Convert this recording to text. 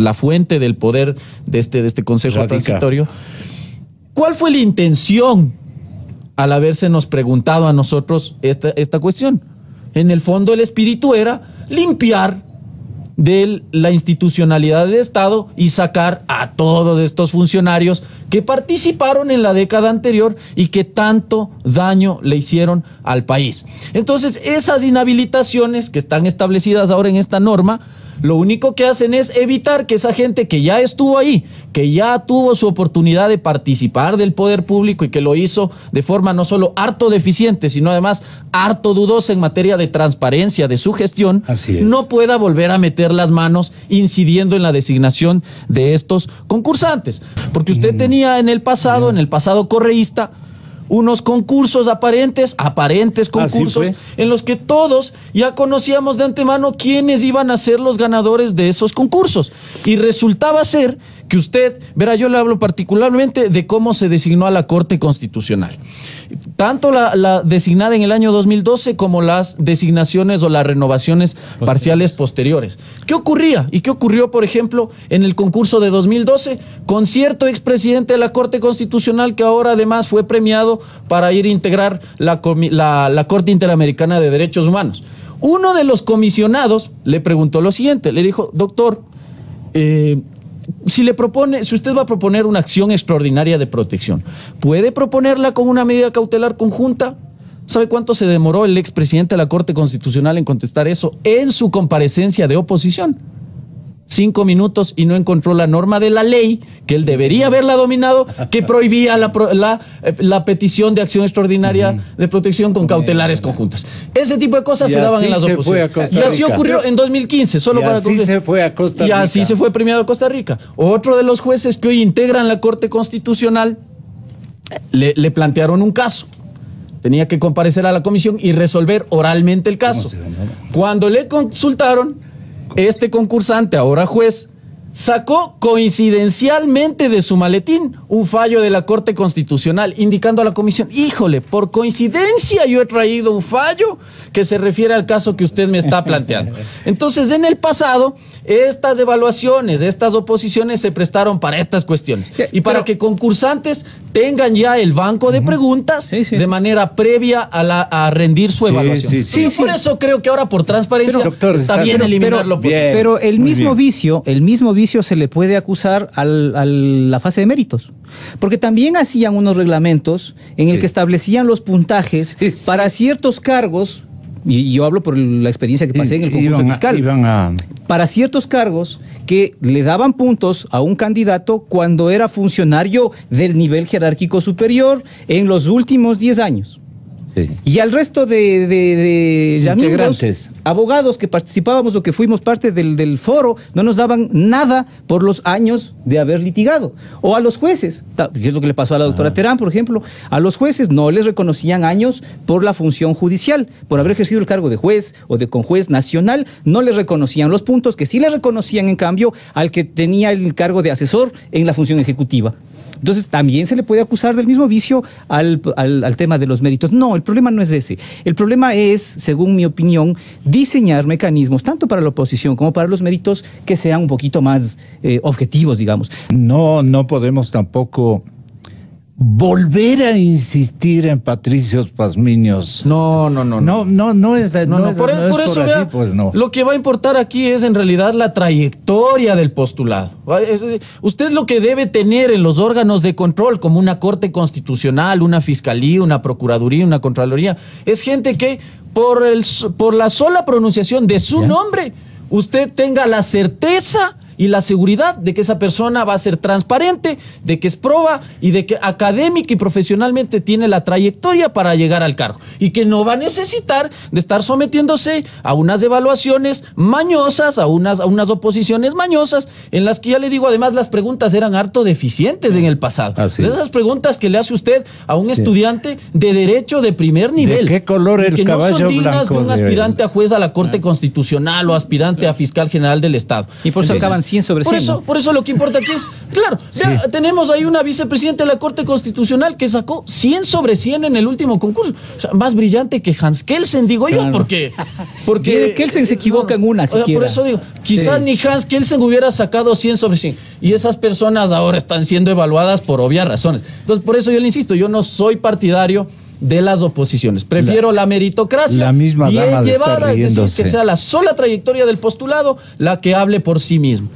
la fuente del poder de este Consejo Transitorio. ¿Cuál fue la intención al habérsenos preguntado a nosotros esta cuestión? En el fondo el espíritu era limpiar de la institucionalidad del Estado y sacar a todos estos funcionarios que participaron en la década anterior y que tanto daño le hicieron al país. Entonces, esas inhabilitaciones que están establecidas ahora en esta norma, lo único que hacen es evitar que esa gente que ya estuvo ahí, que ya tuvo su oportunidad de participar del poder público y que lo hizo de forma no solo harto deficiente, sino además harto dudosa en materia de transparencia de su gestión, no pueda volver a meter las manos incidiendo en la designación de estos concursantes. Porque usted tenía en el pasado correísta, unos concursos aparentes concursos en los que todos ya conocíamos de antemano quiénes iban a ser los ganadores de esos concursos. Y resultaba ser que usted, verá, yo le hablo particularmente de cómo se designó a la Corte Constitucional. Tanto la designada en el año 2012 como las designaciones o las renovaciones parciales posteriores. ¿Qué ocurría? ¿Y qué ocurrió, por ejemplo, en el concurso de 2012 con cierto expresidente de la Corte Constitucional que ahora además fue premiado para ir a integrar la Corte Interamericana de Derechos Humanos? Uno de los comisionados le preguntó lo siguiente, le dijo: doctor, si usted va a proponer una acción extraordinaria de protección, ¿puede proponerla con una medida cautelar conjunta? ¿Sabe cuánto se demoró el expresidente de la Corte Constitucional en contestar eso en su comparecencia de oposición? 5 minutos, y no encontró la norma de la ley, que él debería haberla dominado, que prohibía la petición de acción extraordinaria de protección con cautelares conjuntas. Ese tipo de cosas se daban en las oposiciones. Y así ocurrió en 2015, solo para concluir. Y así se fue a Costa Rica. Y así se fue premiado a Costa Rica. Otro de los jueces que hoy integran la Corte Constitucional le plantearon un caso. Tenía que comparecer a la comisión y resolver oralmente el caso. Cuando le consultaron, este concursante, ahora juez, sacó coincidencialmente de su maletín un fallo de la Corte Constitucional, indicando a la comisión: híjole, por coincidencia yo he traído un fallo que se refiere al caso que usted me está planteando. Entonces, en el pasado, estas evaluaciones, estas oposiciones se prestaron para estas cuestiones. Y para que concursantes tengan ya el banco de preguntas de manera previa a rendir su evaluación. Por eso creo que ahora por transparencia está bien eliminar lo posible. Pero el mismo vicio se le puede acusar a la fase de méritos. Porque también hacían unos reglamentos en el que establecían los puntajes para ciertos cargos, y yo hablo por la experiencia que pasé en el concurso fiscal, para ciertos cargos que le daban puntos a un candidato cuando era funcionario del nivel jerárquico superior en los últimos 10 años. Y al resto de integrantes, abogados que participábamos o que fuimos parte del foro, no nos daban nada por los años de haber litigado. O a los jueces, que es lo que le pasó a la doctora Terán, por ejemplo, a los jueces no les reconocían años por la función judicial, por haber ejercido el cargo de juez o de conjuez nacional, no les reconocían los puntos que sí les reconocían, en cambio, al que tenía el cargo de asesor en la función ejecutiva. Entonces, también se le puede acusar del mismo vicio al tema de los méritos. No, el problema no es ese. El problema es, según mi opinión, diseñar mecanismos, tanto para la oposición como para los méritos, que sean un poquito más objetivos, digamos. No podemos tampoco volver a insistir en patricios pasminios. No es por eso, así, pues no. Lo que va a importar aquí es en realidad la trayectoria del postulado. Es decir, usted lo que debe tener en los órganos de control, como una Corte Constitucional, una Fiscalía, una Procuraduría, una Contraloría, es gente que por la sola pronunciación de su nombre, usted tenga la certeza y la seguridad de que esa persona va a ser transparente, de que es proba y de que académica y profesionalmente tiene la trayectoria para llegar al cargo y que no va a necesitar de estar sometiéndose a unas evaluaciones mañosas, a unas oposiciones mañosas, en las que, ya le digo, además las preguntas eran harto deficientes en el pasado. Esas preguntas que le hace usted a un estudiante de derecho de primer nivel. ¿De qué color el caballo blanco? Que no son dignas de un aspirante a juez a la Corte Constitucional o aspirante a fiscal general del Estado. Y por eso acaban 100 sobre 100. Por eso lo que importa aquí es, claro, ya tenemos ahí una vicepresidenta de la Corte Constitucional que sacó 100 sobre 100 en el último concurso. O sea, más brillante que Hans Kelsen, digo yo, porque Kelsen se equivoca en una siquiera. Por eso digo, quizás ni Hans Kelsen hubiera sacado 100 sobre 100. Y esas personas ahora están siendo evaluadas por obvias razones. Entonces, por eso yo le insisto, yo no soy partidario de las oposiciones. Prefiero la meritocracia, la misma bien dama llevada, es decir, riéndose. que sea la sola trayectoria del postulado la que hable por sí mismo.